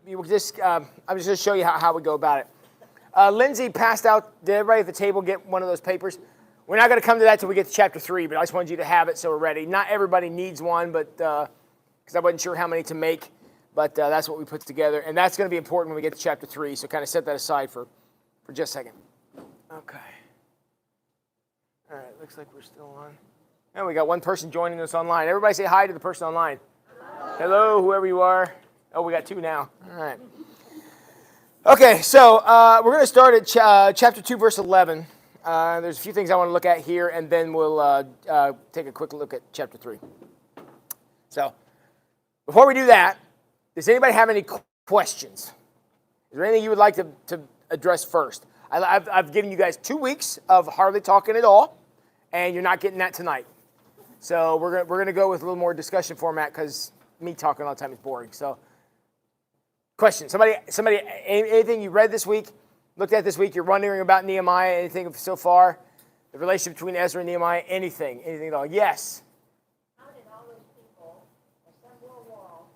I'm just going to show you how we go about it. Lindsay passed out. Did everybody at the table get one of those papers? We're not going to come to that till we get to chapter 3, but I just wanted you to have it so we're ready. Not everybody needs one, but because I wasn't sure how many to make, but that's what we put together, and that's going to be important when we get to chapter 3. So kind of set that aside for just a second. Okay. All right. Looks like we're still on. And we got one person joining us online. Everybody say hi to the person online. Hello, whoever you are. Oh, we got 2 now. All right. Okay, so we're going to start at chapter 2, verse 11. There's a few things I want to look at here, and then we'll take a quick look at chapter 3. So, before we do that, does anybody have any questions? Is there anything you would like to address first? I've given you guys 2 weeks of hardly talking at all, and you're not getting that tonight. So we're going to go with a little more discussion format because me talking all the time is boring. So, question. Somebody, anything you read this week, looked at this week, you're wondering about Nehemiah, anything so far? The relationship between Ezra and Nehemiah, anything at all? Yes? How did all those people assemble a wall?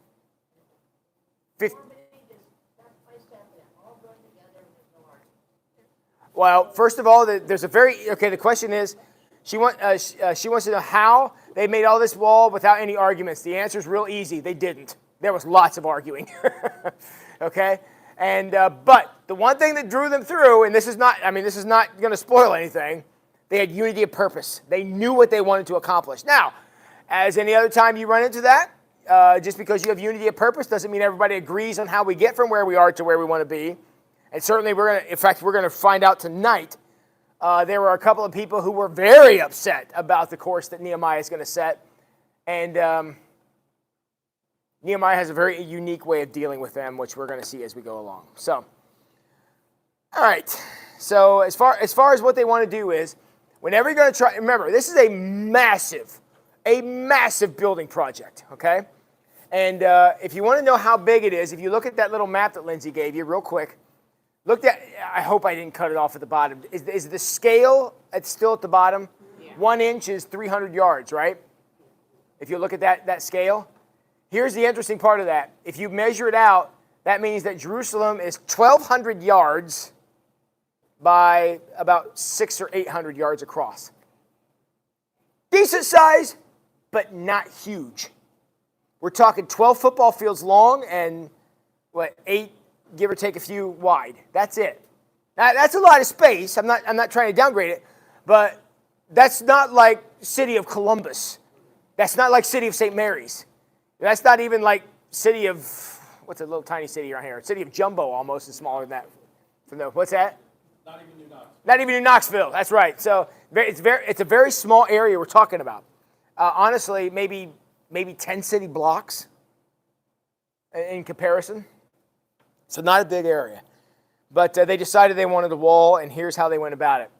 Well, first of all, there's a the question is, she wants to know how they made all this wall without any arguments. The answer is real easy. They didn't. There was lots of arguing. Okay? And but the one thing that drew them through, and this is not going to spoil anything, they had unity of purpose. They knew what they wanted to accomplish. Now, as any other time you run into that, just because you have unity of purpose doesn't mean everybody agrees on how we get from where we are to where we want to be. And certainly we're going to find out tonight. There were a couple of people who were very upset about the course that Nehemiah is going to set. And Nehemiah has a very unique way of dealing with them, which we're going to see as we go along. So, all right. So as far as what they want to do is, whenever you're going to try, remember, this is a massive building project, okay? And if you want to know how big it is, if you look at that little map that Lindsay gave you real quick, I hope I didn't cut it off at the bottom. Is the scale still at the bottom? Yeah. 1 inch is 300 yards, right? If you look at that scale. Here's the interesting part of that. If you measure it out, that means that Jerusalem is 1,200 yards by about 600 or 800 yards across. Decent size, but not huge. We're talking 12 football fields long and 8, give or take a few wide. That's it. Now, that's a lot of space. I'm not trying to downgrade it, but that's not like city of Columbus. That's not like city of St. Mary's. That's not even like city of, what's a little tiny city around here? City of Jumbo almost is smaller than that. What's that? Not even New Knoxville. Not even New Knoxville. That's right. So it's a very small area we're talking about. Honestly, maybe 10 city blocks in comparison. So not a big area. But they decided they wanted a wall, and here's how they went about it.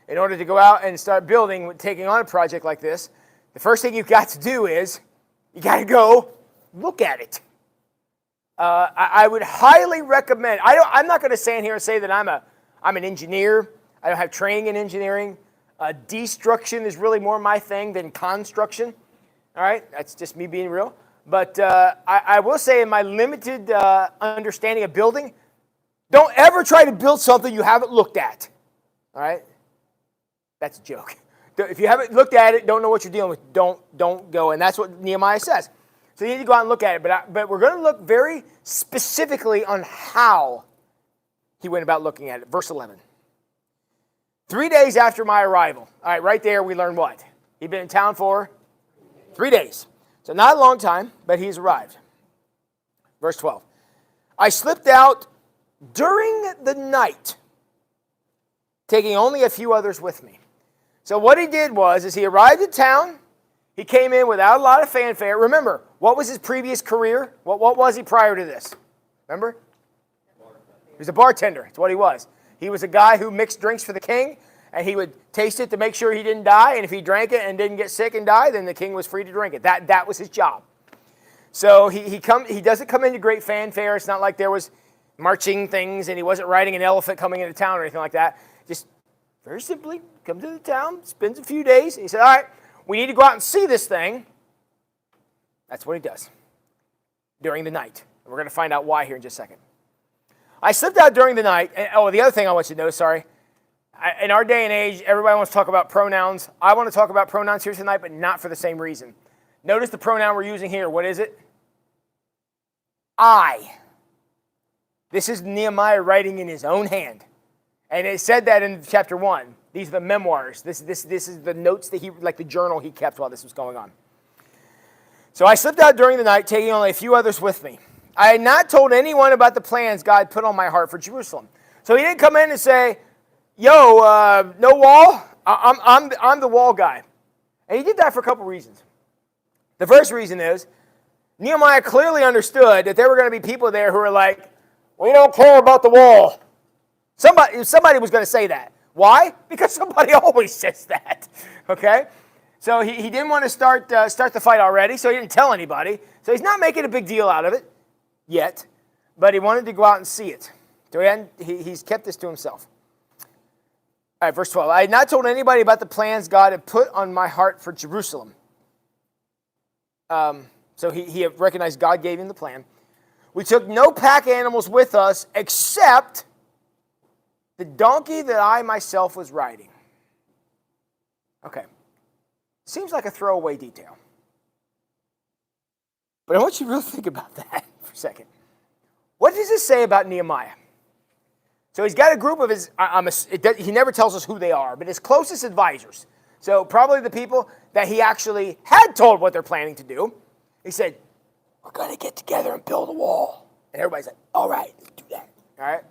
In order to go out and start building, taking on a project like this, the first thing you've got to do is you got to go look at it. I would highly recommend. I'm not going to stand here and say that I'm an engineer. I don't have training in engineering. Destruction is really more my thing than construction. All right, that's just me being real. But I will say, in my limited understanding of building, don't ever try to build something you haven't looked at. All right, that's a joke. If you haven't looked at it, don't know what you're dealing with, don't go. And that's what Nehemiah says. So you need to go out and look at it. But we're going to look very specifically on how he went about looking at it. Verse 11. 3 days after my arrival. All right, right there we learn what? He'd been in town for 3 days. So not a long time, but he's arrived. Verse 12. I slipped out during the night, taking only a few others with me. So what he did was he arrived in town. He came in without a lot of fanfare. Remember, what was his previous career? What was he prior to this? Remember? He was a bartender. That's what he was. He was a guy who mixed drinks for the king, and he would taste it to make sure he didn't die. And if he drank it and didn't get sick and die, then the king was free to drink it. That was his job. So he doesn't come into great fanfare. It's not like there was marching things, and he wasn't riding an elephant coming into town or anything like that. Just very simply come to the town, spends a few days. And he said, all right, we need to go out and see this thing. That's what he does during the night. We're going to find out why here in just a second. I slipped out during the night. And, the other thing I want you to know, sorry. In our day and age, everybody wants to talk about pronouns. I want to talk about pronouns here tonight, but not for the same reason. Notice the pronoun we're using here. What is it? I. This is Nehemiah writing in his own hand. And it said that in chapter 1. These are the memoirs. This is the notes that like the journal he kept while this was going on. So I slipped out during the night, taking only a few others with me. I had not told anyone about the plans God put on my heart for Jerusalem. So he didn't come in and say, yo, no wall? I'm the wall guy. And he did that for a couple reasons. The first reason is, Nehemiah clearly understood that there were going to be people there who were like, we don't care about the wall. Somebody was going to say that. Why? Because somebody always says that. Okay? So he didn't want to start the fight already, so he didn't tell anybody. So he's not making a big deal out of it yet, but he wanted to go out and see it. So he's kept this to himself. All right, verse 12. I had not told anybody about the plans God had put on my heart for Jerusalem. So he recognized God gave him the plan. We took no pack animals with us except the donkey that I myself was riding. Okay. Seems like a throwaway detail. But I want you to really think about that for a second. What does this say about Nehemiah? So he's got a group of his, he never tells us who they are, but his closest advisors. So probably the people that he actually had told what they're planning to do. He said, we're going to get together and build a wall. And everybody's like, all right, let's do that. All right?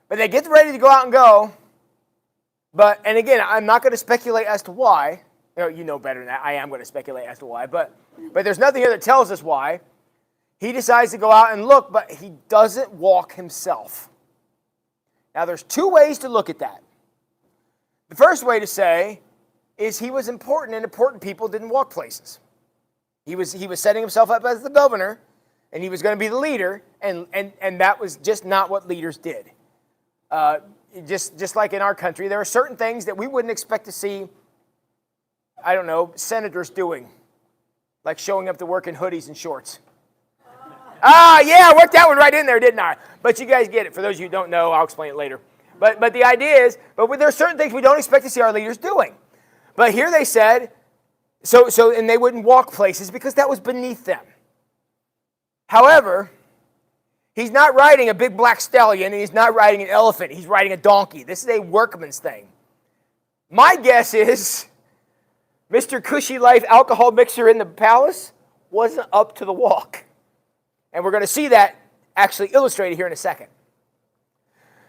But they get ready to go out and go. And again, I'm not going to speculate as to why. You know better than that. I am going to speculate as to why. But there's nothing here that tells us why. He decides to go out and look, but he doesn't walk himself. Now, there's two ways to look at that. The first way to say is he was important, and important people didn't walk places. He was setting himself up as the governor, and he was going to be the leader, and that was just not what leaders did. Just like in our country, there are certain things that we wouldn't expect to see, I don't know, senators doing, like showing up to work in hoodies and shorts. Yeah, I worked that one right in there, didn't I? But you guys get it. For those of you who don't know, I'll explain it later. But the idea is, there are certain things we don't expect to see our leaders doing. But here they said, and they wouldn't walk places because that was beneath them. However, he's not riding a big black stallion, and he's not riding an elephant. He's riding a donkey. This is a workman's thing. My guess is Mr. Cushy Life alcohol mixer in the palace wasn't up to the walk. And we're going to see that actually illustrated here in a second.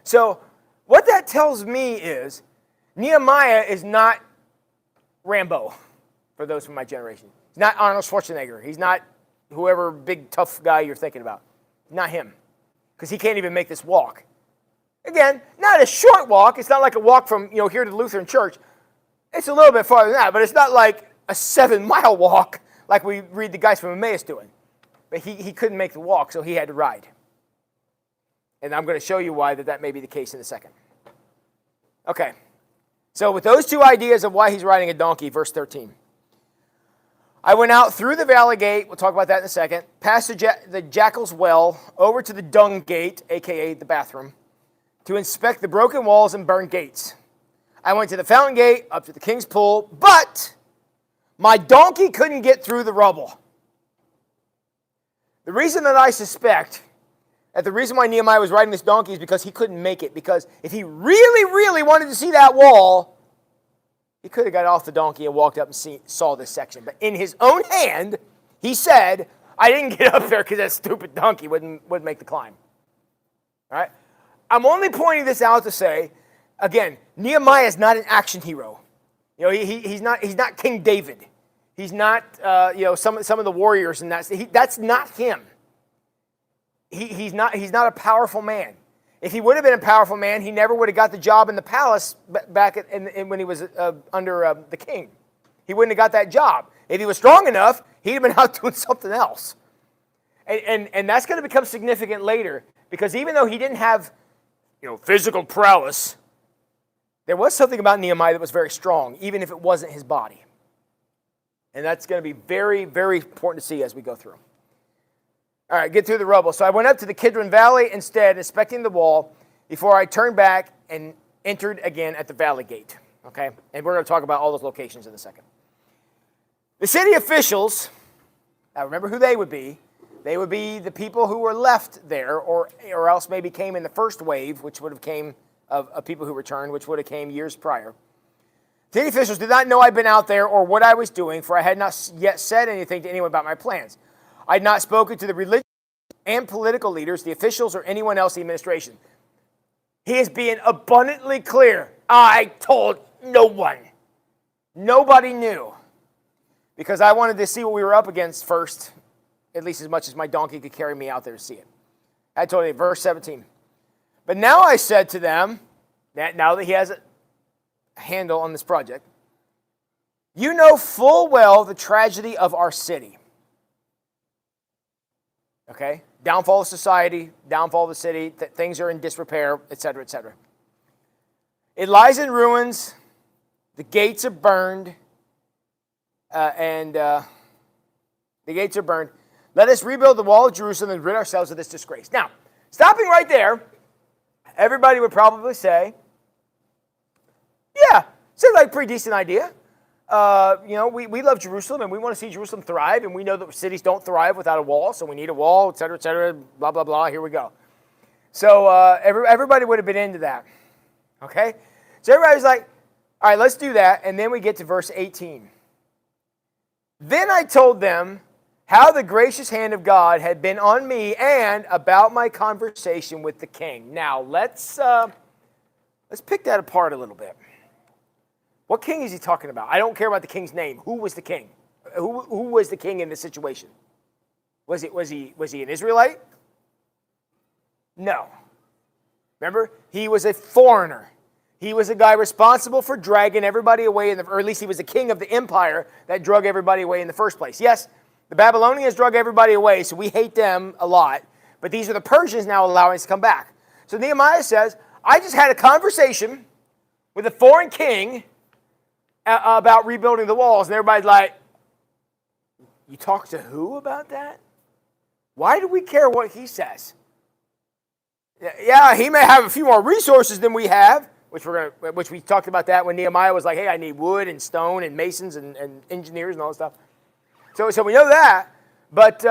So what that tells me is Nehemiah is not Rambo, for those from my generation. He's not Arnold Schwarzenegger. He's not whoever big tough guy you're thinking about. Not him. Because he can't even make this walk. Again, not a short walk. It's not like a walk from here to the Lutheran church. It's a little bit farther than that, but it's not like a 7-mile walk like we read the guys from Emmaus doing. But he couldn't make the walk, so he had to ride. And I'm going to show you why that may be the case in a second. Okay. So with those two ideas of why he's riding a donkey, verse 13. I went out through the valley gate, we'll talk about that in a second, past the jackal's well, over to the dung gate, a.k.a. the bathroom, to inspect the broken walls and burned gates. I went to the fountain gate, up to the king's pool, but my donkey couldn't get through the rubble. The reason that I suspect that the reason why Nehemiah was riding this donkey is because he couldn't make it. Because if he really, really wanted to see that wall, he could have got off the donkey and walked up and saw this section. But in his own hand, he said, I didn't get up there because that stupid donkey wouldn't make the climb. All right? I'm only pointing this out to say, again, Nehemiah is not an action hero. He's not King David. He's not, some of the warriors, and that's not him. He's not a powerful man. If he would have been a powerful man, he never would have got the job in the palace back when he was under the king. He wouldn't have got that job. If he was strong enough, he'd have been out doing something else. And that's going to become significant later, because even though he didn't have, physical prowess, there was something about Nehemiah that was very strong, even if it wasn't his body. And that's going to be very, very important to see as we go through. All right, get through the rubble. So I went up to the Kidron Valley instead, inspecting the wall, before I turned back and entered again at the valley gate. Okay? And we're going to talk about all those locations in a second. The city officials, now remember who they would be. They would be the people who were left there, or else maybe came in the first wave, which would have came of people who returned, which would have came years prior. City officials did not know I'd been out there or what I was doing, for I had not yet said anything to anyone about my plans. I had not spoken to the religious and political leaders, the officials, or anyone else in the administration. He is being abundantly clear. I told no one. Nobody knew. Because I wanted to see what we were up against first, at least as much as my donkey could carry me out there to see it. I told you, verse 17. But now I said to them, that now that he has a handle on this project, you know full well the tragedy of our city. Okay? Downfall of society, downfall of the city, things are in disrepair, etc., etc. It lies in ruins, the gates are burned, the gates are burned. Let us rebuild the wall of Jerusalem and rid ourselves of this disgrace. Now, stopping right there, everybody would probably say, yeah, seems like a pretty decent idea. We love Jerusalem, and we want to see Jerusalem thrive, and we know that cities don't thrive without a wall, so we need a wall, et cetera, blah, blah, blah. Here we go. So everybody would have been into that. Okay? So everybody's like, all right, let's do that, and then we get to verse 18. Then I told them how the gracious hand of God had been on me and about my conversation with the king. Now, let's pick that apart a little bit. What king is he talking about? I don't care about the king's name. Who was the king? Who was the king in this situation? Was he an Israelite? No. Remember, he was a foreigner. He was a guy responsible for dragging everybody away, or at least he was the king of the empire that drug everybody away in the first place. Yes, the Babylonians drug everybody away, so we hate them a lot. But these are the Persians now allowing us to come back. So Nehemiah says, I just had a conversation with a foreign king about rebuilding the walls. And everybody's like, you talk to who about that? Why do we care what he says? Yeah, he may have a few more resources than we have, which we talked about that when Nehemiah was like, hey, I need wood and stone and masons and engineers and all that stuff. So we know that, but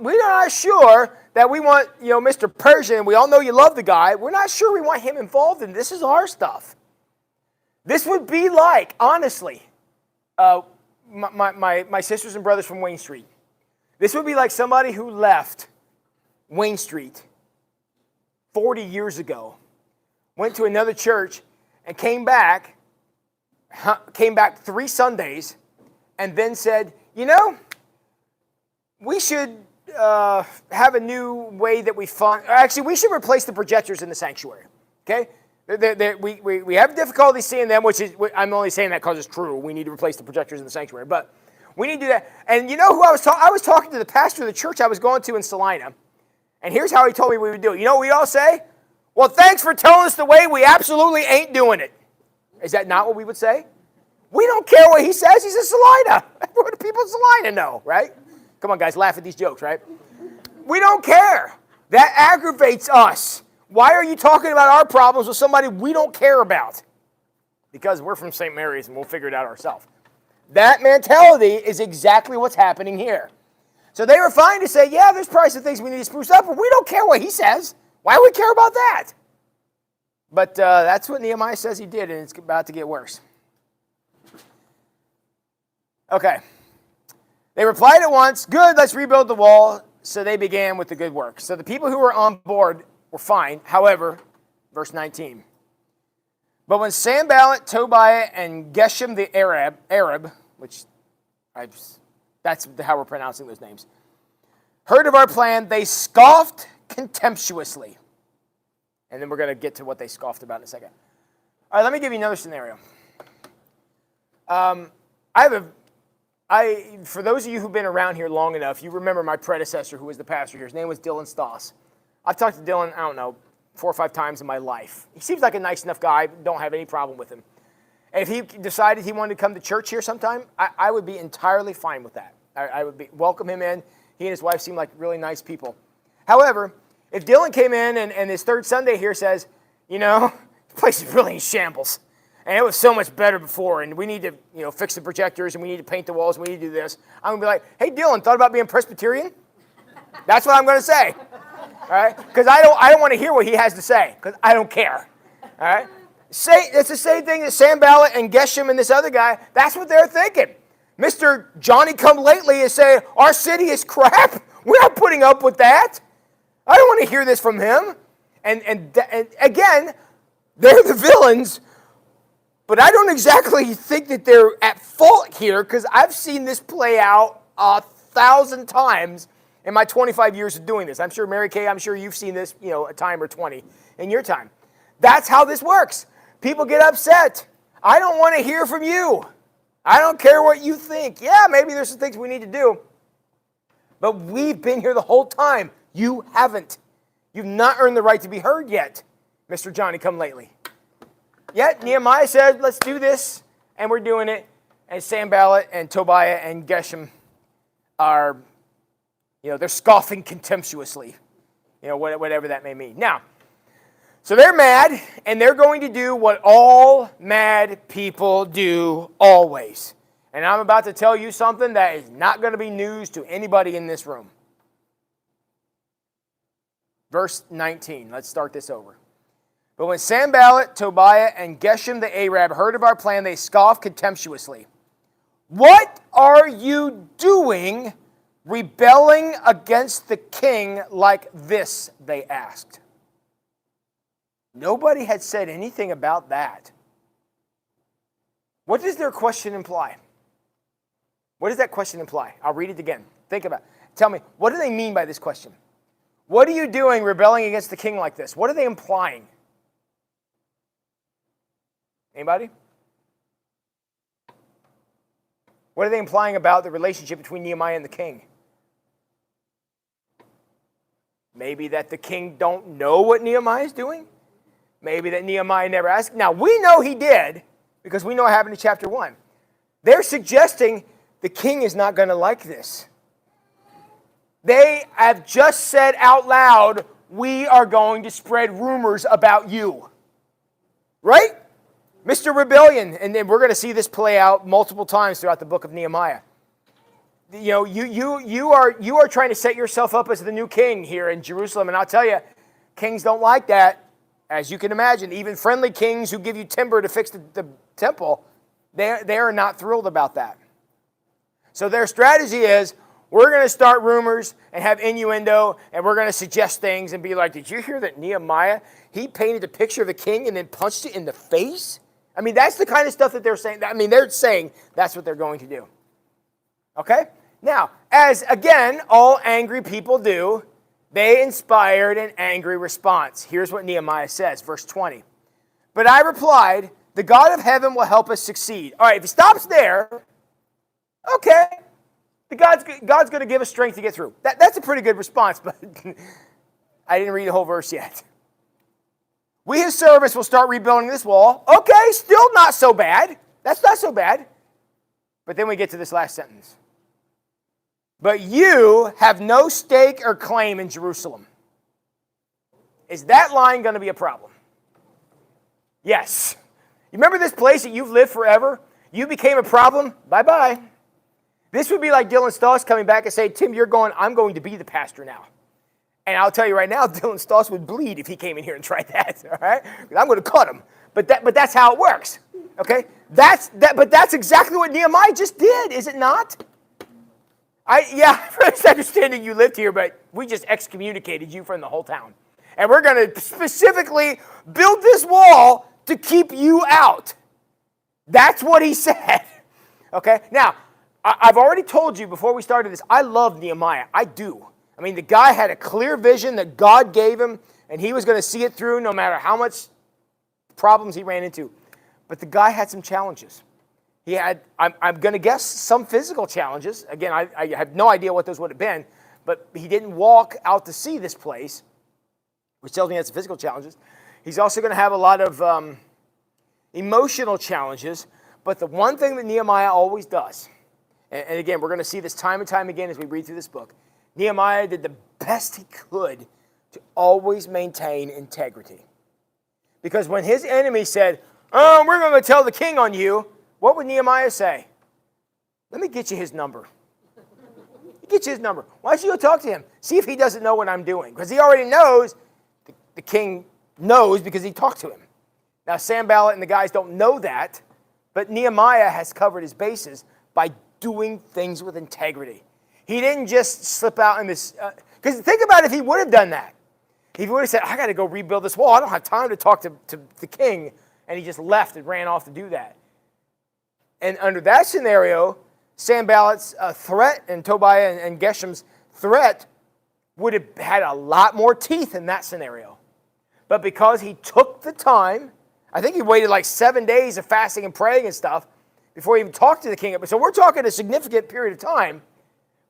we're not sure that we want, Mr. Persian. We all know you love the guy. We're not sure we want him involved in this. Is our stuff. This would be like, honestly, my sisters and brothers from Wayne Street. This would be like somebody who left Wayne Street 40 years ago, went to another church, and came back 3 Sundays, and then said, we should have a new way that we fund. Actually, we should replace the projectors in the sanctuary. Okay? We have difficulty seeing them, which is, I'm only saying that because it's true. We need to replace the projectors in the sanctuary, but we need to do that. And you know who I was talking? I was talking to the pastor of the church I was going to in Salina, and here's how he told me we would do it. You know what we all say? Well, thanks for telling us the way. We absolutely ain't doing it. Is that not what we would say? We don't care what he says. He's in Salina. What do people in Salina know, right? Come on, guys, laugh at these jokes, right? We don't care. That aggravates us. Why are you talking about our problems with somebody we don't care about? Because we're from St. Mary's and we'll figure it out ourselves. That mentality is exactly what's happening here. So they were fine to say, yeah, there's probably some things we need to spruce up, but we don't care what he says. Why would we care about that? But that's what Nehemiah says he did, and it's about to get worse. Okay. They replied at once, good, let's rebuild the wall. So they began with the good work. So the people who were on board were fine. However, verse 19. But when Sanballat, Tobiah, and Geshem the Arab, which that's how we're pronouncing those names, heard of our plan, they scoffed contemptuously. And then we're going to get to what they scoffed about in a second. All right, let me give you another scenario. For those of you who've been around here long enough, you remember my predecessor who was the pastor here. His name was Dylan Stoss. I've talked to Dylan, 4 or 5 times in my life. He seems like a nice enough guy. Don't have any problem with him. And if he decided he wanted to come to church here sometime, I would be entirely fine with that. I would welcome him in. He and his wife seem like really nice people. However, if Dylan came in and his third Sunday here says, the place is really in shambles, and it was so much better before, and we need to fix the projectors, and we need to paint the walls, and we need to do this, I'm going to be like, hey, Dylan, thought about being Presbyterian? That's what I'm going to say. All right? Because I don't want to hear what he has to say, because I don't care. All right? It's the same thing that Sanballat and Geshem and this other guy, that's what they're thinking. Mr. Johnny-come-lately is saying, our city is crap. We're not putting up with that. I don't want to hear this from him. And again, they're the villains, but I don't exactly think that they're at fault here, because I've seen this play out 1,000 times in my 25 years of doing this. I'm sure, Mary Kay, I'm sure you've seen this, a time or 20 in your time. That's how this works. People get upset. I don't want to hear from you. I don't care what you think. Yeah, maybe there's some things we need to do. But we've been here the whole time. You haven't. You've not earned the right to be heard yet, Mr. Johnny-come-lately. Yet Nehemiah said, let's do this, and we're doing it. And Sanballat and Tobiah and Geshem are, they're scoffing contemptuously, whatever that may mean. Now, so they're mad, and they're going to do what all mad people do always. And I'm about to tell you something that is not going to be news to anybody in this room. Verse 19, let's start this over. But when Sanballat, Tobiah, and Geshem the Arab heard of our plan, they scoffed contemptuously. What are you doing, rebelling against the king like this, they asked. Nobody had said anything about that. What does their question imply? What does that question imply? I'll read it again. Think about it. Tell me, what do they mean by this question? What are you doing rebelling against the king like this? What are they implying? Anybody? What are they implying about the relationship between Nehemiah and the king? Maybe that the king don't know what Nehemiah is doing? Maybe that Nehemiah never asked. Now, we know he did, because we know what happened in chapter 1. They're suggesting the king is not going to like this. They have just said out loud, we are going to spread rumors about you. Right? Mr. Rebellion, and then we're going to see this play out multiple times throughout the book of Nehemiah. You are trying to set yourself up as the new king here in Jerusalem, and I'll tell you, kings don't like that. As you can imagine, even friendly kings who give you timber to fix the temple, they are not thrilled about that. So their strategy is, we're going to start rumors and have innuendo, and we're going to suggest things and be like, did you hear that Nehemiah, he painted a picture of the king and then punched it in the face? I mean, that's the kind of stuff that they're saying. I mean, they're saying that's what they're going to do. Okay? Now, as, again, all angry people do, they inspired an angry response. Here's what Nehemiah says, verse 20. But I replied, the God of heaven will help us succeed. All right, if he stops there, okay. God's going to give us strength to get through. That's a pretty good response, but I didn't read the whole verse yet. We, his servants, will start rebuilding this wall. Okay, still not so bad. That's not so bad. But then we get to this last sentence. But you have no stake or claim in Jerusalem. Is that line going to be a problem? Yes. You remember this place that you've lived forever? You became a problem? Bye-bye. This would be like Dylan Stoss coming back and saying, Tim, you're going, I'm going to be the pastor now. And I'll tell you right now, Dylan Stoss would bleed if he came in here and tried that, all right? I'm going to cut him. But that's how it works, okay? But that's exactly what Nehemiah just did, is it not? I understand that you lived here, but we just excommunicated you from the whole town. And we're going to specifically build this wall to keep you out. That's what he said, okay? Now, I've already told you before we started this, I love Nehemiah. I do. I mean, the guy had a clear vision that God gave him, and he was going to see it through no matter how much problems he ran into. But the guy had some challenges. He had, I'm going to guess, some physical challenges. Again, I have no idea what those would have been, but he didn't walk out to see this place, which tells me he had some physical challenges. He's also going to have a lot of emotional challenges, but the one thing that Nehemiah always does, and again, we're going to see this time and time again as we read through this book, Nehemiah did the best he could to always maintain integrity. Because when his enemy said, "Oh, we're going to tell the king on you," what would Nehemiah say? "Let me get you his number. Get you his number. Why don't you go talk to him? See if he doesn't know what I'm doing." Because he already knows. The king knows because he talked to him. Now, Sanballat and the guys don't know that, but Nehemiah has covered his bases by doing things with integrity. He didn't just slip out in this. Because think about if he would have done that. If he would have said, "I got to go rebuild this wall. I don't have time to talk to the king," and he just left and ran off to do that. And under that scenario, Sanballat's threat and Tobiah and Geshem's threat would have had a lot more teeth in that scenario. But because he took the time, I think he waited like 7 days of fasting and praying and stuff before he even talked to the king. So we're talking a significant period of time.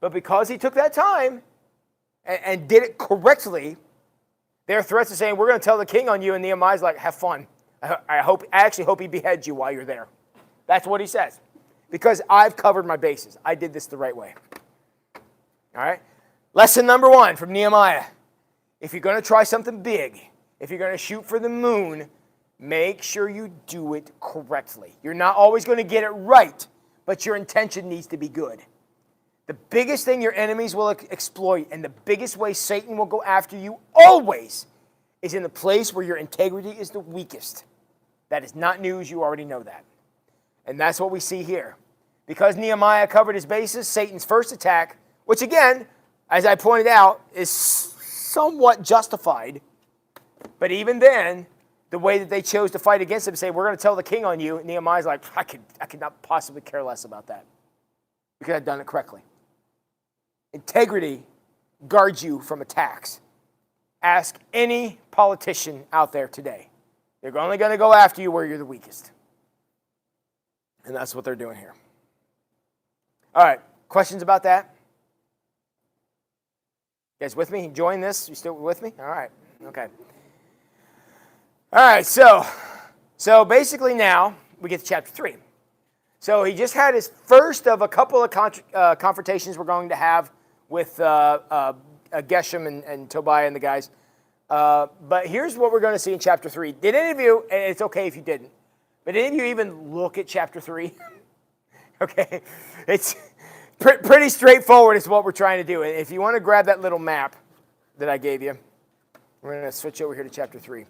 But because he took that time and did it correctly, their threats are saying, "We're going to tell the king on you," and Nehemiah's like, "Have fun. I actually hope he beheads you while you're there." That's what he says. Because I've covered my bases. I did this the right way. All right? Lesson number 1 from Nehemiah. If you're going to try something big, if you're going to shoot for the moon, make sure you do it correctly. You're not always going to get it right, but your intention needs to be good. The biggest thing your enemies will exploit and the biggest way Satan will go after you always is in the place where your integrity is the weakest. That is not news. You already know that. And that's what we see here. Because Nehemiah covered his bases, Satan's first attack, which again, as I pointed out, is somewhat justified. But even then, the way that they chose to fight against him, say, "We're going to tell the king on you," Nehemiah's like, I could not possibly care less about that. Because I've done it correctly. Integrity guards you from attacks. Ask any politician out there today. They're only going to go after you where you're the weakest. And that's what they're doing here. All right, questions about that? You guys with me? Enjoying this? You still with me? All right, okay. All right, so basically now we get to chapter 3. So he just had his first of a couple of confrontations we're going to have with Geshem and Tobiah and the guys. But here's what we're going to see in chapter 3. Did any of you, and it's okay if you didn't, but any of you even look at chapter 3? Okay, it's pretty straightforward is what we're trying to do. If you want to grab that little map that I gave you, we're going to switch over here to chapter 3.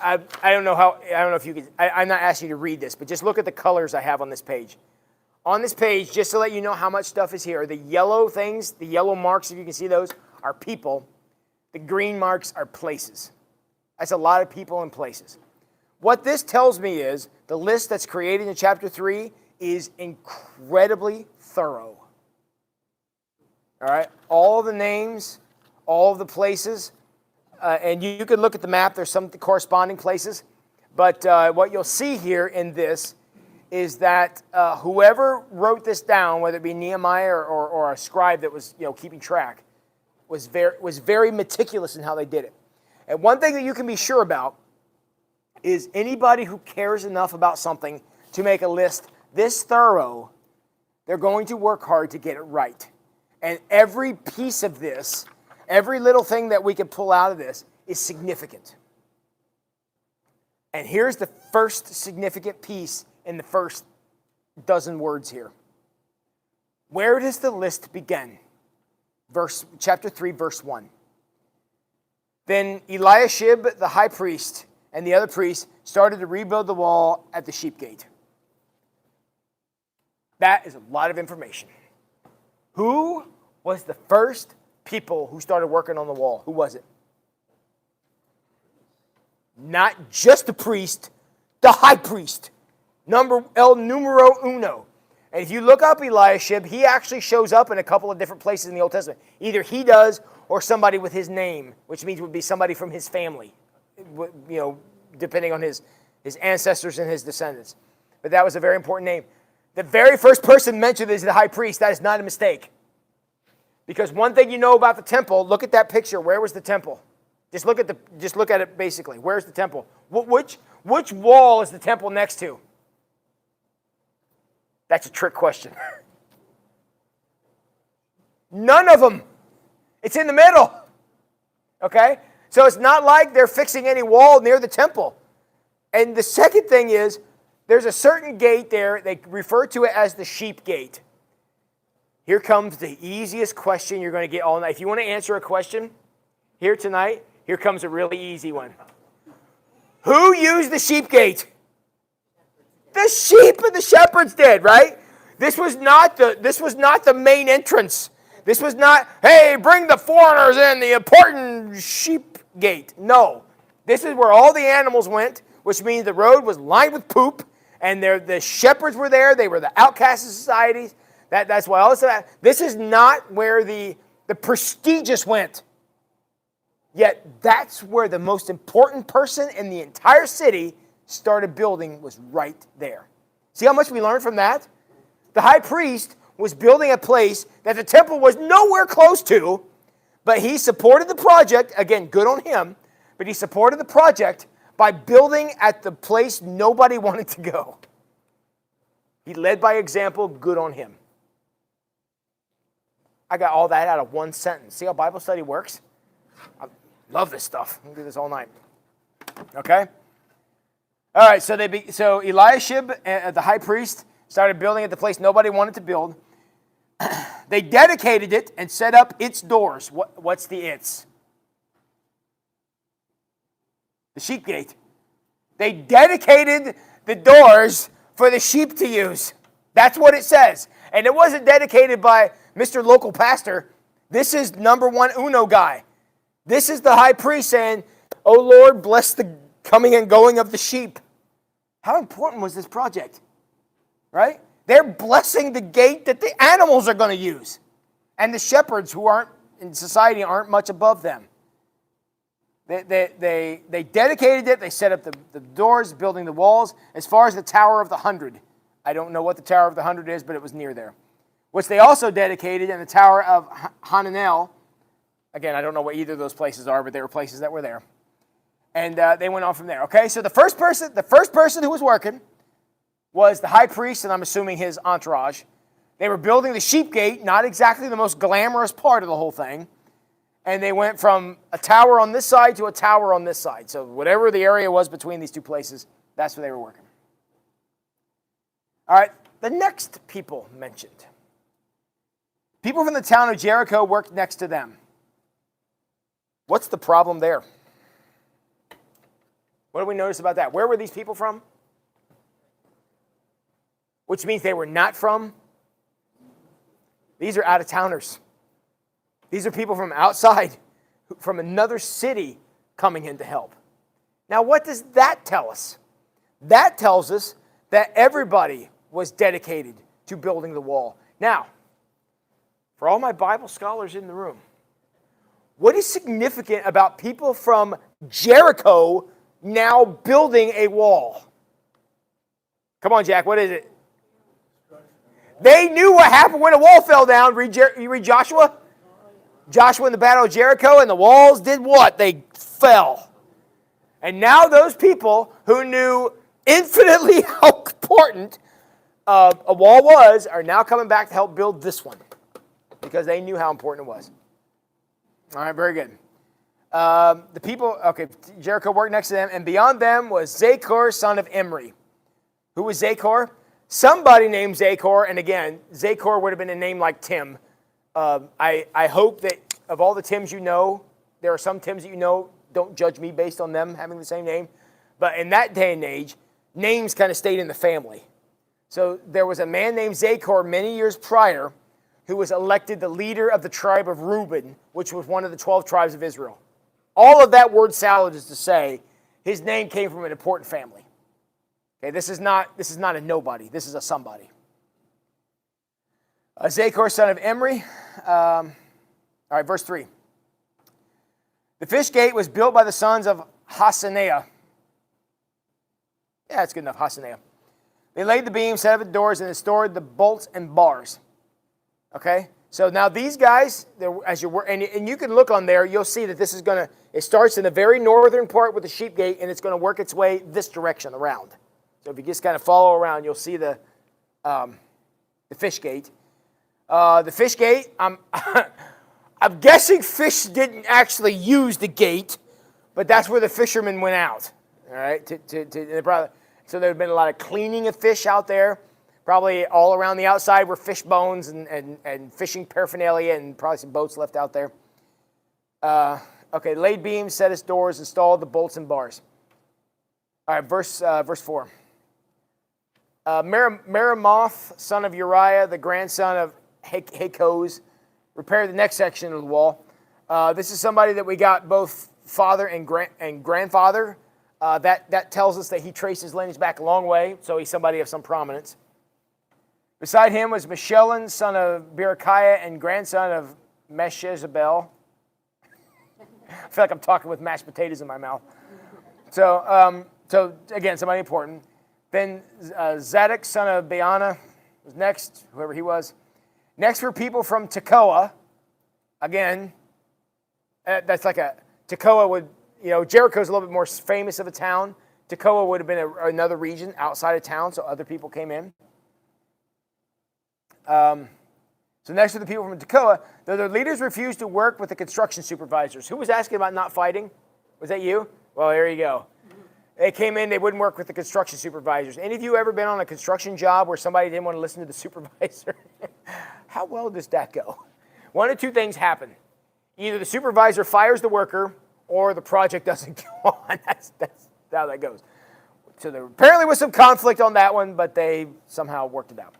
I don't know if you can, I'm not asking you to read this, but just look at the colors I have on this page. On this page, just to let you know how much stuff is here, the yellow things, the yellow marks, if you can see those, are people. The green marks are places. That's a lot of people and places. What this tells me is the list that's created in chapter 3 is incredibly thorough. All right? All the names, all of the places, and you can look at the map. There's some corresponding places. But what you'll see here in this is that whoever wrote this down, whether it be Nehemiah or a scribe that was keeping track, was very meticulous in how they did it. And one thing that you can be sure about is anybody who cares enough about something to make a list this thorough, they're going to work hard to get it right. And every piece of this, every little thing that we can pull out of this is significant. And here's the first significant piece in the first dozen words here. Where does the list begin? Chapter 3, verse 1. Then Eliashib, the high priest, and the other priests started to rebuild the wall at the sheep gate. That is a lot of information. Who was the first people who started working on the wall? Who was it? Not just the priest, the high priest. El numero uno. And if you look up Eliashib, he actually shows up in a couple of different places in the Old Testament. Either he does or somebody with his name, which means it would be somebody from his family, depending on his ancestors and his descendants. But that was a very important name. The very first person mentioned is the high priest. That is not a mistake. Because one thing you know about the temple, look at that picture. Where was the temple? Just look at it basically. Where's the temple? Which wall is the temple next to? That's a trick question. None of them. It's in the middle. Okay? So it's not like they're fixing any wall near the temple. And the second thing is, there's a certain gate there. They refer to it as the sheep gate. Here comes the easiest question you're going to get all night. If you want to answer a question here tonight, here comes a really easy one. Who used the sheep gate? The sheep and the shepherds did, right? This was not the main entrance. This was not, hey, bring the foreigners in, the important sheep gate. No. This is where all the animals went, which means the road was lined with poop, and the shepherds were there. They were the outcasts of societies. That's why all this. This is not where the prestigious went. Yet that's where the most important person in the entire city started building, was right there. See how much we learned from that? The high priest was building a place that the temple was nowhere close to, but he supported the project. Again, good on him. But he supported the project by building at the place nobody wanted to go. He led by example. Good on him. I got all that out of one sentence. See how Bible study works? I love this stuff. We can do this all night. Okay? All right, so Eliashib, the high priest, started building at the place nobody wanted to build. They dedicated it and set up its doors. What's the its? The sheep gate. They dedicated the doors for the sheep to use. That's what it says. And it wasn't dedicated by Mr. Local Pastor. This is number one uno guy. This is the high priest saying, "Oh Lord, bless the coming and going of the sheep." How important was this project? Right? They're blessing the gate that the animals are going to use. And the shepherds, who aren't in society, aren't much above them. They dedicated it. They set up the doors, building the walls. As far as the Tower of the 100, I don't know what the Tower of the 100 is, but it was near there. Which they also dedicated in the Tower of Hananel. Again, I don't know what either of those places are, but they were places that were there. And they went on from there. Okay, so the first person who was working was the high priest, and I'm assuming his entourage. They were building the sheep gate, not exactly the most glamorous part of the whole thing. And they went from a tower on this side to a tower on this side. So whatever the area was between these two places, that's where they were working. All right, the next people mentioned. People from the town of Jericho worked next to them. What's the problem there? What do we notice about that? Where were these people from? Which means they were not from. These are out-of-towners. These are people from outside, from another city coming in to help. Now, what does that tell us? That tells us that everybody was dedicated to building the wall. Now, for all my Bible scholars in the room, what is significant about people from Jericho now building a wall? Come on, Jack, what is it? They knew what happened when a wall fell down. You read Joshua? Joshua in the battle of Jericho, and the walls did what? They fell. And now those people who knew infinitely how important a wall was are now coming back to help build this one because they knew how important it was. All right, very good. The people, okay, Jericho worked next to them, and beyond them was Zachor, son of Imri. Who was Zachor? Somebody named Zachor, and again, Zachor would have been a name like Tim. I hope that of all the Tims you know, there are some Tims that you know, don't judge me based on them having the same name. But in that day and age, names kind of stayed in the family. So there was a man named Zachor many years prior who was elected the leader of the tribe of Reuben, which was one of the 12 tribes of Israel. All of that word salad is to say his name came from an important family. Okay, this is not a nobody. This is a somebody. Zachor, son of Imri. All right, verse 3. The fish gate was built by the sons of Hasaneah. Yeah, that's good enough, Hasaneah. They laid the beams, set up the doors, and stored the bolts and bars. Okay? So now these guys, as you're and you can look on there, you'll see that this is going to, it starts in the very northern part with the sheep gate, and it's going to work its way this direction around. So if you just kind of follow around, you'll see the fish gate. The fish gate, I'm guessing fish didn't actually use the gate, but that's where the fishermen went out. All right, so there had been a lot of cleaning of fish out there. Probably all around the outside were fish bones and fishing paraphernalia, and probably some boats left out there. Okay, laid beams, set its doors, installed the bolts and bars. All right, verse 4. Meremoth, son of Uriah, the grandson of Hakkoz, repaired the next section of the wall. This is somebody that we got both father and grandfather. That tells us that he traced his lineage back a long way, so he's somebody of some prominence. Beside him was Meshullam, son of Berechiah and grandson of Meshezabel. I feel like I'm talking with mashed potatoes in my mouth. So again, somebody important. Then Zadok, son of Baana, was next, whoever he was. Next were people from Tekoa. Again, that's like Tekoa would, Jericho's a little bit more famous of a town. Tekoa would have been another region outside of town, so other people came in. So next were the people from Tekoa. The leaders refused to work with the construction supervisors. Who was asking about not fighting? Was that you? Well, there you go. They came in, they wouldn't work with the construction supervisors. Any of you ever been on a construction job where somebody didn't want to listen to the supervisor? How well does that go? One of two things happen. Either the supervisor fires the worker or the project doesn't go on. That's how that goes. So there apparently was some conflict on that one, but they somehow worked it out.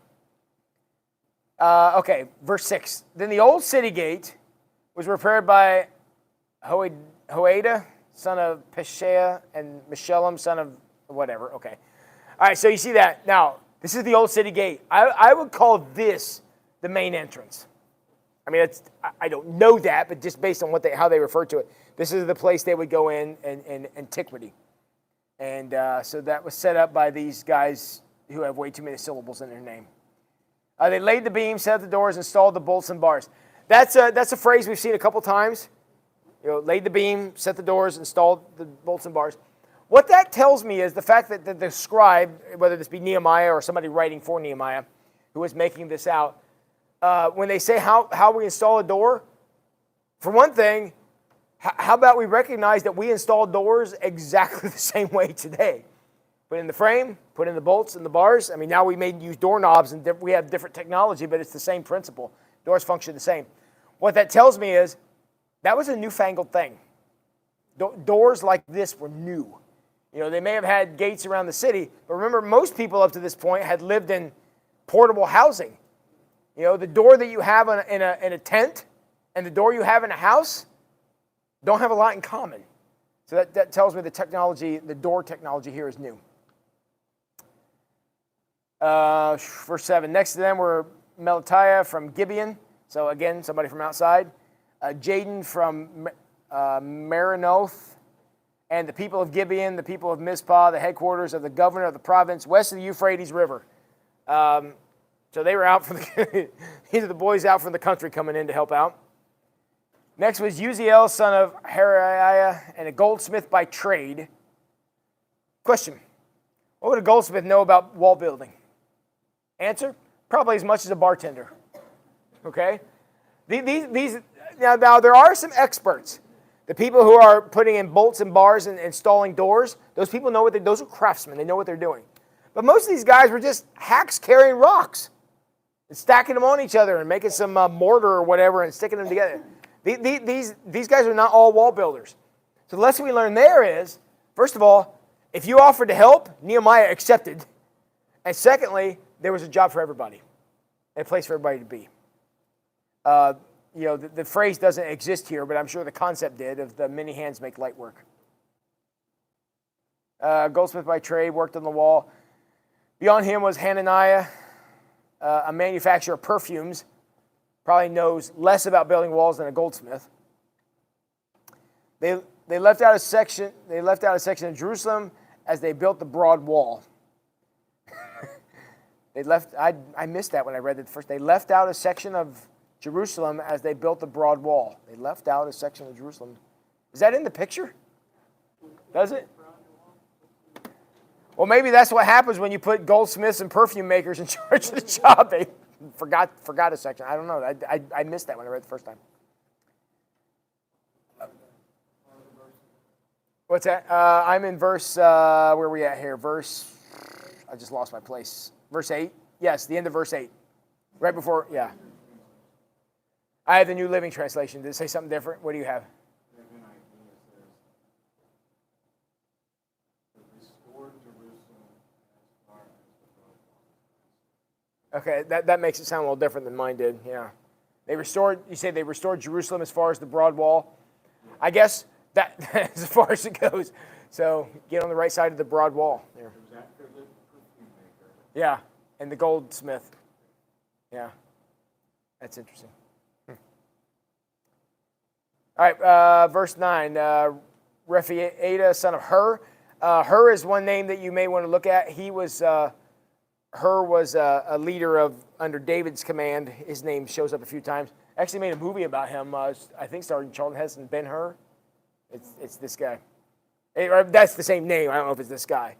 Okay, verse 6. Then the old city gate was repaired by Hoada, son of Peshiah, and Meshullam, son of whatever. Okay. All right, so you see that. Now, this is the old city gate. I would call this the main entrance. I mean, I don't know that, but just based on how they refer to it, this is the place they would go in antiquity. And so that was set up by these guys who have way too many syllables in their name. They laid the beams, set up the doors, installed the bolts and bars. That's a phrase we've seen a couple times. Laid the beam, set the doors, installed the bolts and bars. What that tells me is the fact that the scribe, whether this be Nehemiah or somebody writing for Nehemiah, who was making this out, when they say how we install a door, for one thing, how about we recognize that we install doors exactly the same way today? Put in the frame, put in the bolts and the bars. I mean, now we may use doorknobs and we have different technology, but it's the same principle. Doors function the same. What that tells me is that was a newfangled thing. Doors like this were new. They may have had gates around the city, but remember, most people up to this point had lived in portable housing. The door that you have in a tent and the door you have in a house don't have a lot in common. So that tells me the door technology here is new. Verse 7. Next to them were Melatiah from Gibeon. So again, somebody from outside. Jaden from Maranoth. And the people of Gibeon, the people of Mizpah, the headquarters of the governor of the province west of the Euphrates River. So they were out from these are the boys out from the country coming in to help out. Next was Uziel, son of Hariah, and a goldsmith by trade. Question: what would a goldsmith know about wall building? Answer: probably as much as a bartender. Okay? Now there are some experts. The people who are putting in bolts and bars and installing doors, those people know those are craftsmen. They know what they're doing. But most of these guys were just hacks carrying rocks and stacking them on each other and making some mortar or whatever and sticking them together. These guys are not all wall builders. So the lesson we learn there is, first of all, if you offered to help, Nehemiah accepted. And secondly, there was a job for everybody, and a place for everybody to be. The phrase doesn't exist here, but I'm sure the concept did, of the many hands make light work. Goldsmith by trade, worked on the wall. Beyond him was Hananiah, a manufacturer of perfumes. Probably knows less about building walls than a goldsmith. They left out a section. They left out a section of Jerusalem as they built the broad wall. I missed that when I read it first. They left out a section of Jerusalem as they built the broad wall. They left out a section of Jerusalem. Is that in the picture? Does it? Well, maybe that's what happens when you put goldsmiths and perfume makers in charge of the job. They forgot a section. I don't know. I missed that when I read it the first time. What's that? I'm in verse, where are we at here? I just lost my place. Verse 8? Yes, the end of verse 8. Right before, yeah. I have the New Living Translation. Did it say something different? What do you have? Okay, that makes it sound a little different than mine did, yeah. You say they restored Jerusalem as far as the broad wall. I guess that as far as it goes. So get on the right side of the broad wall. There. Yeah, and the goldsmith. Yeah, that's interesting. All right, verse 9. Rephiada, son of Hur. Hur is one name that you may want to look at. Hur was a leader under David's command. His name shows up a few times. Actually made a movie about him, I think starring Charlton Heston, Ben-Hur. It's this guy. That's the same name. I don't know if it's this guy.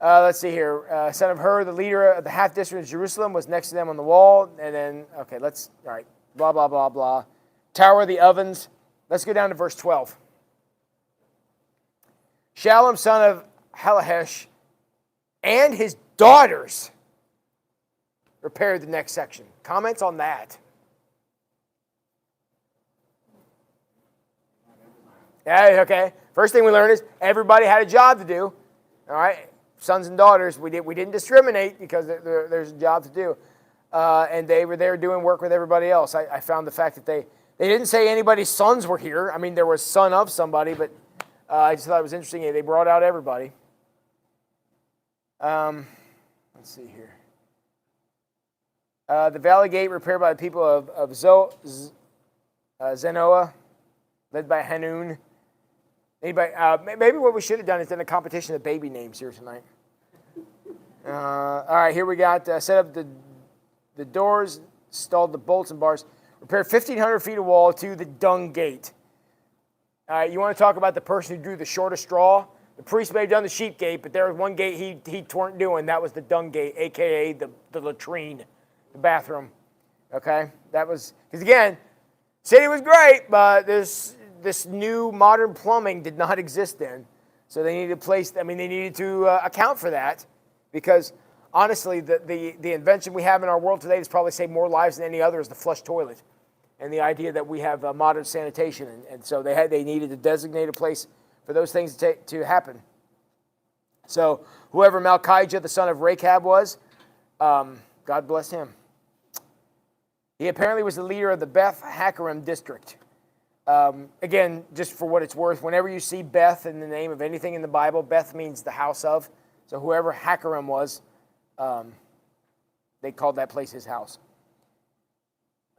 Let's see here. Son of Hur, the leader of the half district of Jerusalem, was next to them on the wall. And then, okay, all right, blah, blah, blah, blah. Tower of the ovens. Let's go down to verse 12. Shallum, son of Halahesh, and his daughters repaired the next section. Comments on that? Yeah, okay. First thing we learned is everybody had a job to do. All right, sons and daughters. We didn't discriminate because there's a job to do, and they were there doing work with everybody else. I found the fact that they didn't say anybody's sons were here. I mean, there was son of somebody, but I just thought it was interesting. They brought out everybody. Let's see here. The Valley Gate repaired by the people of Zenoah, led by Hanun. Maybe what we should have done is done a competition of baby names here tonight. All right, here we got set up the doors, installed the bolts and bars, repaired 1,500 feet of wall to the dung gate. All right, you want to talk about the person who drew the shortest straw? The priest may have done the sheep gate, but there was one gate he weren't doing. That was the dung gate, a.k.a. the latrine, the bathroom. Okay? That was, because again, city was great, but this new modern plumbing did not exist then. So they needed they needed to account for that, because honestly, the invention we have in our world today that's probably saved more lives than any other is the flush toilet. And the idea that we have modern sanitation. And so they needed to designate a place for those things to happen. So whoever Malchijah, the son of Rechab, was, God bless him. He apparently was the leader of the Beth Hackerem district. Again, just for what it's worth, whenever you see Beth in the name of anything in the Bible, Beth means the house of. So whoever Hackerem was, they called that place his house.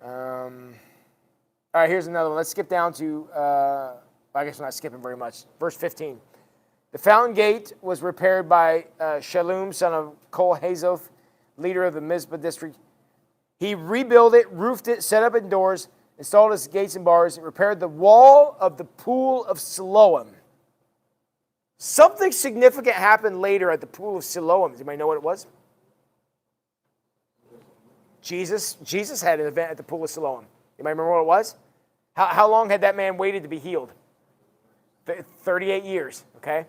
All right, here's another one. Let's skip down to... I guess we're not skipping very much. Verse 15. The fountain gate was repaired by Shallum, son of Kol-Hazoth, leader of the Mizpah district. He rebuilt it, roofed it, set up indoors, installed its gates and bars, and repaired the wall of the pool of Siloam. Something significant happened later at the pool of Siloam. Does anybody know what it was? Jesus had an event at the pool of Siloam. Anybody remember what it was? How long had that man waited to be healed? 38 years, okay?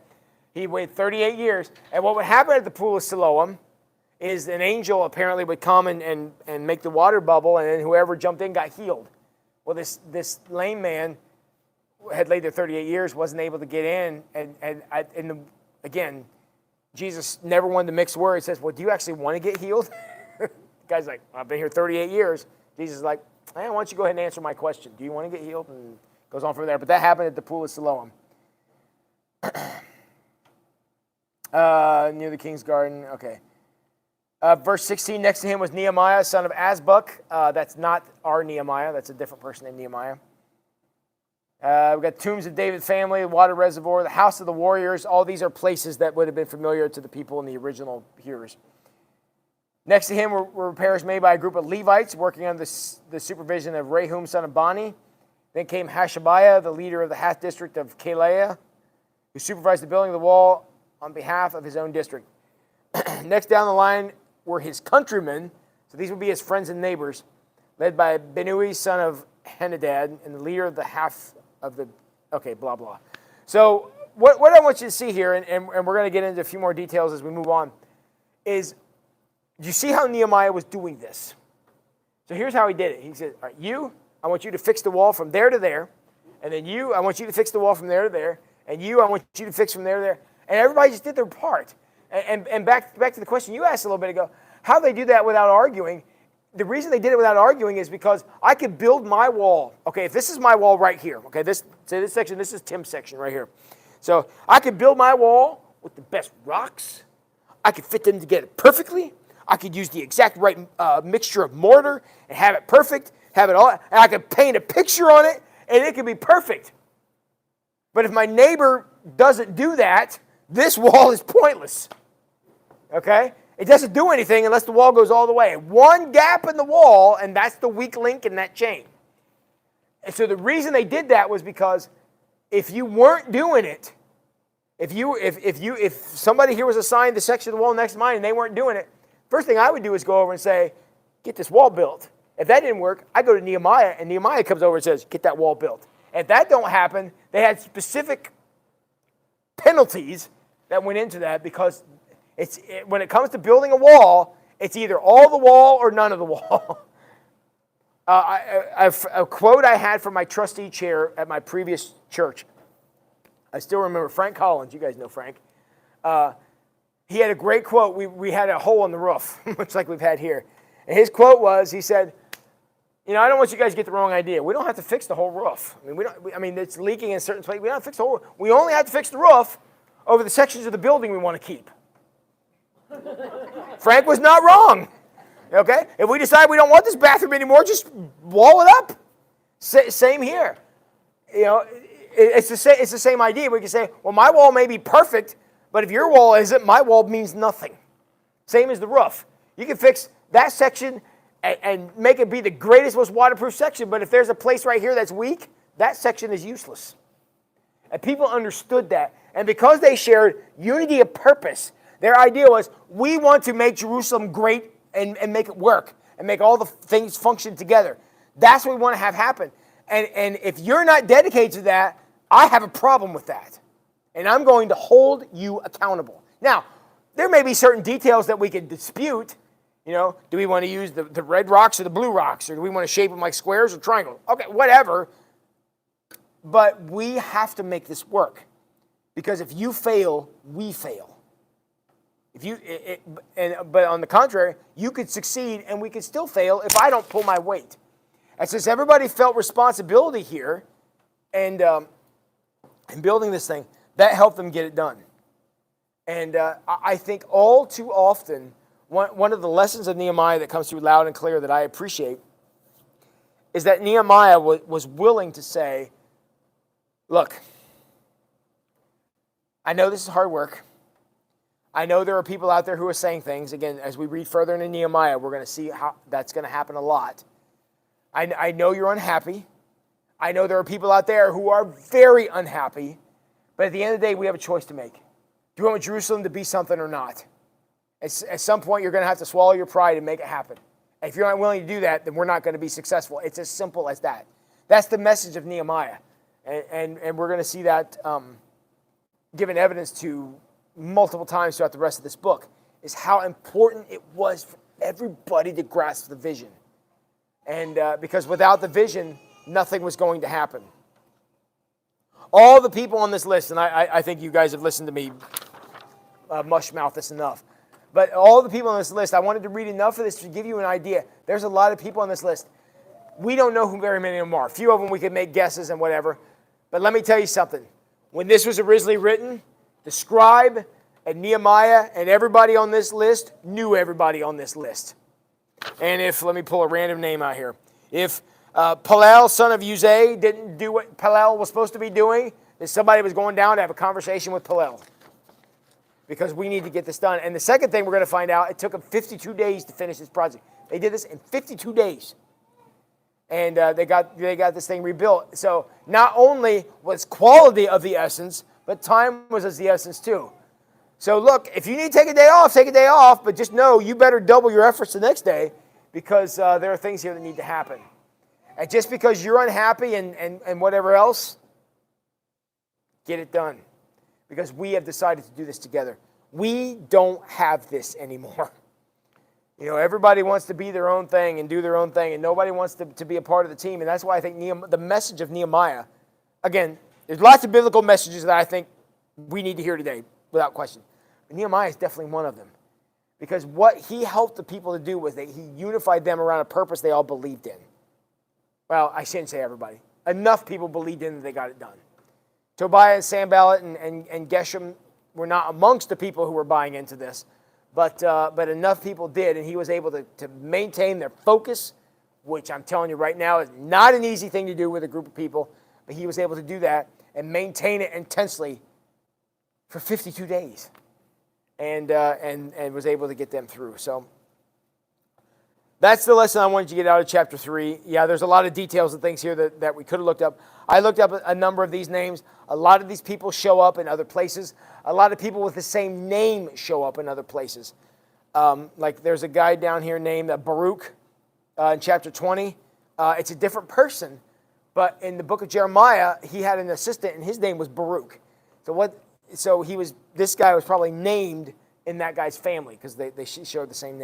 He waited 38 years. And what would happen at the pool of Siloam is an angel apparently would come and make the water bubble, and then whoever jumped in got healed. Well, this lame man had laid there 38 years, wasn't able to get in. Again, Jesus never wanted to mix words. He says, well, do you actually want to get healed? The guy's like, I've been here 38 years. Jesus is like, why don't you go ahead and answer my question? Do you want to get healed? And goes on from there. But that happened at the pool of Siloam. Near the king's garden. Okay. Verse 16, next to him was Nehemiah, son of Azbuk. That's not our Nehemiah. That's a different person named Nehemiah. We've got tombs of David's family, the water reservoir, the house of the warriors. All these are places that would have been familiar to the people in the original hearers. Next to him were repairs made by a group of Levites working under the supervision of Rehum, son of Bani. Then came Hashabiah, the leader of the half district of Keilah, who supervised the building of the wall on behalf of his own district. Next down the line were his countrymen, so these would be his friends and neighbors, led by Benui, son of Henadad, and the leader of the half of the... Okay, blah, blah. So what I want you to see here, and we're going to get into a few more details as we move on, is you see how Nehemiah was doing this. So here's how he did it. He said, all right, I want you to fix the wall from there to there. And then I want you to fix the wall from there to there. And I want you to fix from there to there. And everybody just did their part. And back to the question you asked a little bit ago, how they do that without arguing. The reason they did it without arguing is because I could build my wall. Okay, if this is my wall right here, okay, this section, this is Tim's section right here. So I could build my wall with the best rocks. I could fit them together perfectly. I could use the exact right mixture of mortar and have it perfect, have it all, and I could paint a picture on it, and it could be perfect. But if my neighbor doesn't do that, this wall is pointless. Okay? It doesn't do anything unless the wall goes all the way. One gap in the wall, and that's the weak link in that chain. And so the reason they did that was because if you weren't doing it, if somebody here was assigned the section of the wall next to mine and they weren't doing it, first thing I would do is go over and say, get this wall built. If that didn't work, I go to Nehemiah, and Nehemiah comes over and says, get that wall built. If that don't happen, they had specific penalties that went into that because when it comes to building a wall, it's either all the wall or none of the wall. A quote I had from my trustee chair at my previous church. I still remember Frank Collins. You guys know Frank. He had a great quote. We had a hole in the roof, much like we've had here. And his quote was, he said, I don't want you guys to get the wrong idea. We don't have to fix the whole roof. I mean, it's leaking in certain places. We don't have to fix the whole roof. We only have to fix the roof over the sections of the building we want to keep. Frank was not wrong. Okay? If we decide we don't want this bathroom anymore, just wall it up. Same here. It's the same idea. We can say, well, my wall may be perfect, but if your wall isn't, my wall means nothing. Same as the roof. You can fix that section and make it be the greatest, most waterproof section, but if there's a place right here that's weak, that section is useless. And people understood that. And because they shared unity of purpose, their idea was, we want to make Jerusalem great and make it work and make all the things function together. That's what we want to have happen. And if you're not dedicated to that, I have a problem with that. And I'm going to hold you accountable. Now, there may be certain details that we can dispute. Do we want to use the red rocks or the blue rocks? Or do we want to shape them like squares or triangles? Okay, whatever. But we have to make this work. Because if you fail, we fail. But on the contrary, you could succeed and we could still fail if I don't pull my weight. And since everybody felt responsibility here and building this thing, that helped them get it done. And I think all too often, one of the lessons of Nehemiah that comes through loud and clear that I appreciate is that Nehemiah was willing to say, look, I know this is hard work. I know there are people out there who are saying things. Again, as we read further into Nehemiah, we're going to see how that's going to happen a lot. I know you're unhappy. I know there are people out there who are very unhappy. But at the end of the day, we have a choice to make. Do you want Jerusalem to be something or not? At some point, you're going to have to swallow your pride and make it happen. And if you're not willing to do that, then we're not going to be successful. It's as simple as that. That's the message of Nehemiah. And we're going to see that given evidence to multiple times throughout the rest of this book, is how important it was for everybody to grasp the vision. And because without the vision, nothing was going to happen. All the people on this list, and I think you guys have listened to me mushmouth this enough, but all the people on this list, I wanted to read enough of this to give you an idea. There's a lot of people on this list. We don't know who very many of them are. A few of them we could make guesses and whatever. But let me tell you something. When this was originally written, the scribe and Nehemiah and everybody on this list knew everybody on this list. And let me pull a random name out here. If Palal, son of Uzay, didn't do what Palal was supposed to be doing, then somebody was going down to have a conversation with Palal. Because we need to get this done. And the second thing we're going to find out, it took them 52 days to finish this project. They did this in 52 days. And they got this thing rebuilt. So not only was quality of the essence, but time was of the essence too. So look, if you need to take a day off, take a day off. But just know you better double your efforts the next day because there are things here that need to happen. And just because you're unhappy and whatever else, get it done. because we have decided to do this together. We don't have this anymore. You know, everybody wants to be their own thing and do their own thing, and nobody wants to be a part of the team. And that's why I think the message of Nehemiah, again, there's lots of biblical messages that I think we need to hear today, without question. But Nehemiah is definitely one of them. Because what he helped the people to do was that he unified them around a purpose they all believed in. Well, I shouldn't say everybody. Enough people believed in that they got it done. Tobiah and Sanballat and Geshem were not amongst the people who were buying into this, but enough people did, and he was able to maintain their focus, which I'm telling you right now is not an easy thing to do with a group of people, but he was able to do that and maintain it intensely for 52 days. And was able to get them through. So that's the lesson I wanted you to get out of chapter 3. Yeah, there's a lot of details and things here that we could have looked up. I looked up a number of these names. A lot of these people show up in other places. A lot of people with the same name show up in other places. Like there's a guy down here named Baruch in chapter 20. It's a different person, but in the book of Jeremiah, he had an assistant, and his name was Baruch. So this guy was probably named in that guy's family because they showed the same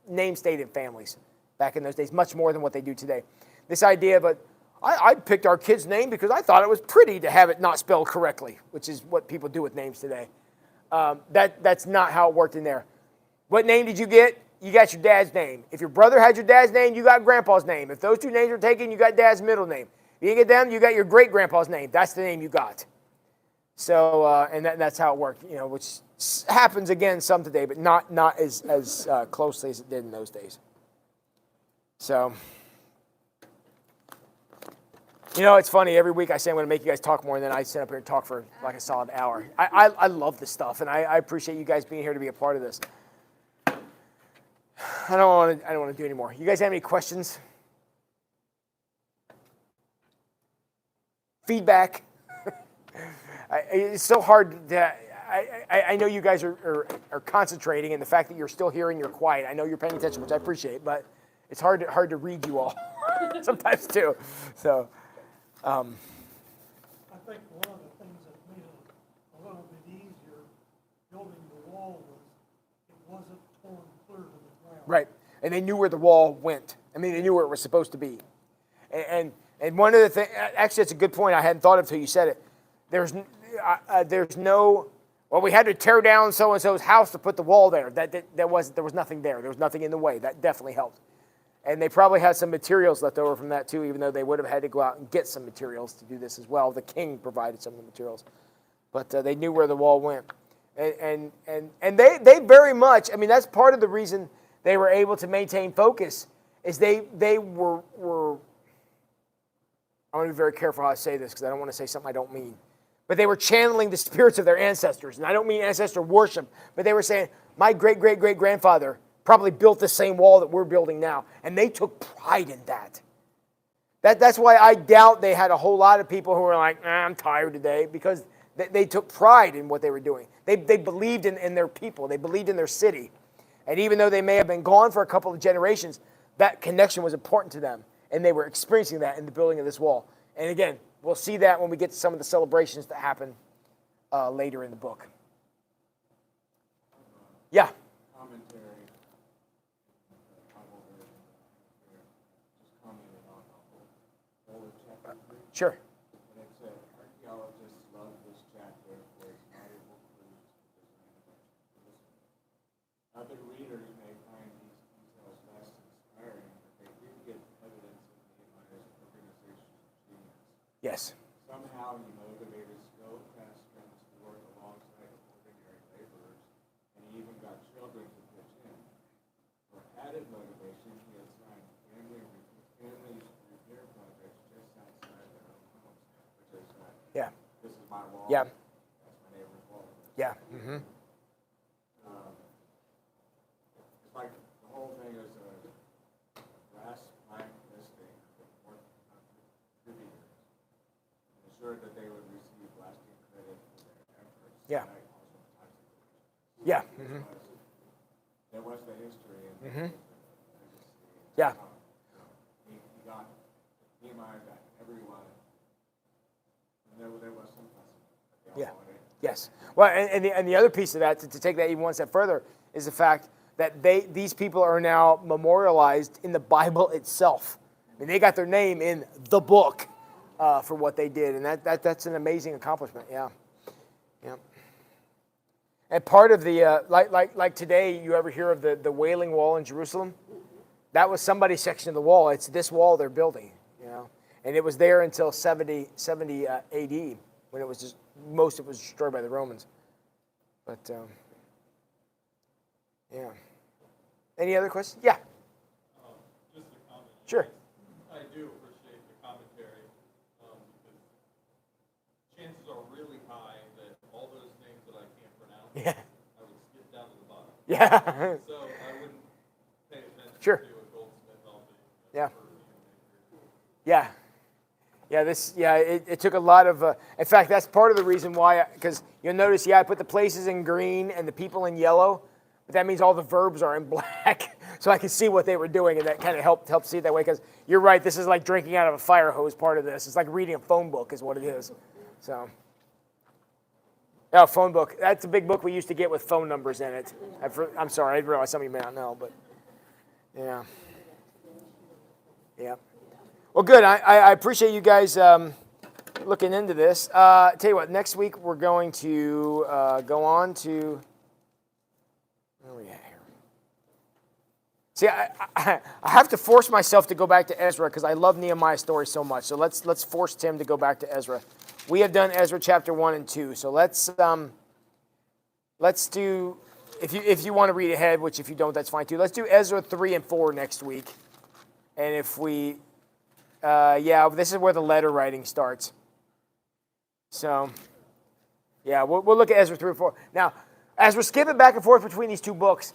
name stated families back in those days, much more than what they do today. This idea, but I picked our kid's name because I thought it was pretty to have it not spelled correctly, which is what people do with names today. That's not how it worked in there. What name did you get? You got your dad's name. If your brother had your dad's name, you got grandpa's name. If those two names were taken, you got dad's middle name. If you didn't get them, you got your great-grandpa's name. That's the name you got. So, and that's how it worked, you know, which happens again some today, but not as closely as it did in those days. So, you know, it's funny. Every week I say I'm going to make you guys talk more, and then I sit up here and talk for like a solid hour. I love this stuff, and I appreciate you guys being here to be a part of this. I don't want to do any more. You guys have any questions? Feedback? It's so hard to, I know you guys are concentrating, and the fact that you're still here and you're quiet, I know you're paying attention, which I appreciate, but it's hard to read you all sometimes too. So, I think one of the things that made it a little bit easier building the wall was it wasn't torn clear to the ground. right, and they knew where the wall went. I mean, they knew where it was supposed to be. And one of the things, actually, it's a good point I hadn't thought of until you said it. There's no, well, we had to tear down so-and-so's house to put the wall there. There was nothing there. There was nothing in the way. That definitely helped. And they probably had some materials left over from that too, even though they would have had to go out and get some materials to do this as well. The king provided some of the materials. But they knew where the wall went. And they very much, I mean, that's part of the reason they were able to maintain focus is they were I want to be very careful how I say this because I don't want to say something I don't mean. But they were channeling the spirits of their ancestors. And I don't mean ancestor worship, but they were saying, my great-great-great-grandfather probably built the same wall that we're building now. And they took pride in that. That's why I doubt they had a whole lot of people who were like, I'm tired today, because they took pride in what they were doing. They believed in their people. They believed in their city. And even though they may have been gone for a couple of generations, that connection was important to them. And they were experiencing that in the building of this wall. And again, we'll see that when we get to some of the celebrations that happen later in the book. Yeah. Commentary. Bible version just commented on the whole chapter 3. Sure. And it said, archaeologists love this chapter for its valuable clues to design. Other readers may find these details less inspiring, but they do give evidence of Nehemiah's organizational genius. Yes. Somehow he motivated skilled craftsmen to work alongside ordinary laborers, and he even got children to pitch in. For added motivation, he assigned families repair projects just outside their own homes, which is, Yeah. this is my wall. Yeah. That's my neighbor's wall. Yeah. Mm-hmm. It's like the whole thing is a brass plaque listing of more contributors, ensured that they would receive lasting credit for their efforts. Yeah. That also ties to the Yeah. Mm-hmm. There was the history and Mhm. the legacy. Yeah. He got, Nehemiah got everyone. And there was some blessing. They all Yeah. wanted Yes. Well, and the other piece of that, to take that even one step further, is the fact that these people are now memorialized in the Bible itself. I mean, they got their name in the book for what they did, and that's an amazing accomplishment. Yeah. Yeah. And part of the like today, you ever hear of the Wailing Wall in Jerusalem? That was somebody's section of the wall. It's this wall they're building, you know, and it was there until 70 A.D. when it was just most of it was destroyed by the Romans. But yeah. Any other questions? Yeah. Just a comment. Sure. I do appreciate the commentary because chances are really high that all those names that I can't pronounce, Yeah. I would skip down to the bottom. Yeah. So I wouldn't pay attention Sure. to a Goldsmith helping. Yeah. Yeah. Yeah, it took a lot of, in fact, that's part of the reason why, because you'll notice, I put the places in green and the people in yellow, but that means all the verbs are in black, so I can see what they were doing, and that kind of helped see it that way, because you're right, this is like drinking out of a fire hose part of this. It's like reading a phone book is what it is. So, phone book. That's a big book we used to get with phone numbers in it. I'm sorry, I realize some of you may not know, but yeah. Yeah. Well, good. I appreciate you guys looking into this. Tell you what, next week we're going to go on to. Where are we at here? See, I have to force myself to go back to Ezra because I love Nehemiah's story so much. So let's force Tim to go back to Ezra. We have done Ezra chapter 1 and 2. So let's do. If you want to read ahead, which if you don't, that's fine too. Let's do Ezra 3 and 4 next week, and if we. This is where the letter writing starts. So, we'll look at Ezra 3 and 4. Now, as we're skipping back and forth between these two books,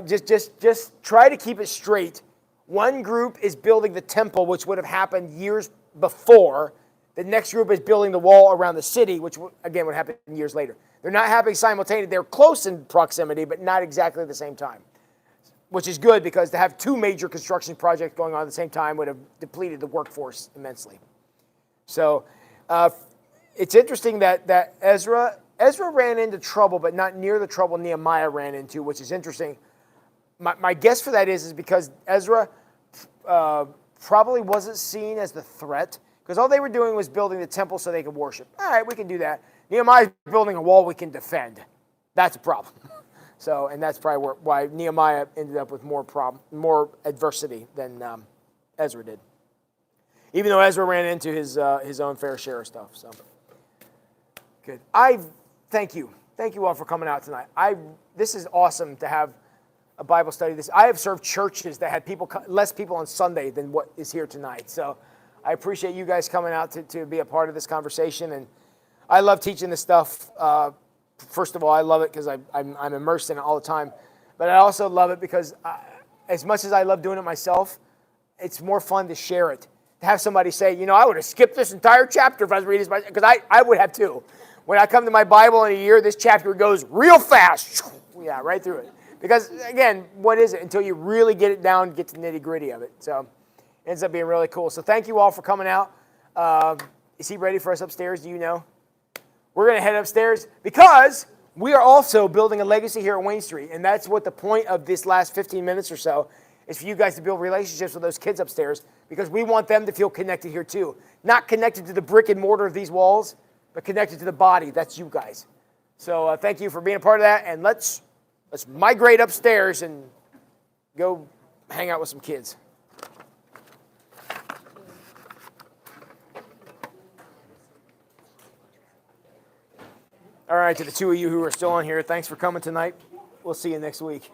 just try to keep it straight. One group is building the temple, which would have happened years before. The next group is building the wall around the city, which, again, would happen years later. They're not happening simultaneously. They're close in proximity, but not exactly at the same time. Which is good because to have two major construction projects going on at the same time would have depleted the workforce immensely. So it's interesting that Ezra ran into trouble, but not near the trouble Nehemiah ran into, which is interesting. My guess for that is because Ezra probably wasn't seen as the threat because all they were doing was building the temple so they could worship. All right, we can do that. Nehemiah's building a wall we can defend. That's a problem. So, and that's probably why Nehemiah ended up with more adversity than Ezra did. Even though Ezra ran into his own fair share of stuff. So, good. Thank you all for coming out tonight. This is awesome to have a Bible study. I have served churches that had less people on Sunday than what is here tonight. So, I appreciate you guys coming out to be a part of this conversation, and I love teaching this stuff. First of all, I love it because I'm immersed in it all the time. But I also love it because as much as I love doing it myself, it's more fun to share it. To have somebody say, I would have skipped this entire chapter if I was reading this, because I would have too. When I come to my Bible in a year, this chapter goes real fast. Yeah, right through it. Because, again, what is it until you really get it down, get to the nitty-gritty of it. So it ends up being really cool. So thank you all for coming out. Is he ready for us upstairs? Do you know? We're going to head upstairs because we are also building a legacy here at Wayne Street. And that's what the point of this last 15 minutes or so is for you guys to build relationships with those kids upstairs because we want them to feel connected here too. Not connected to the brick and mortar of these walls, but connected to the body. That's you guys. So thank you for being a part of that. And let's migrate upstairs and go hang out with some kids. All right, to the two of you who are still on here, thanks for coming tonight. We'll see you next week.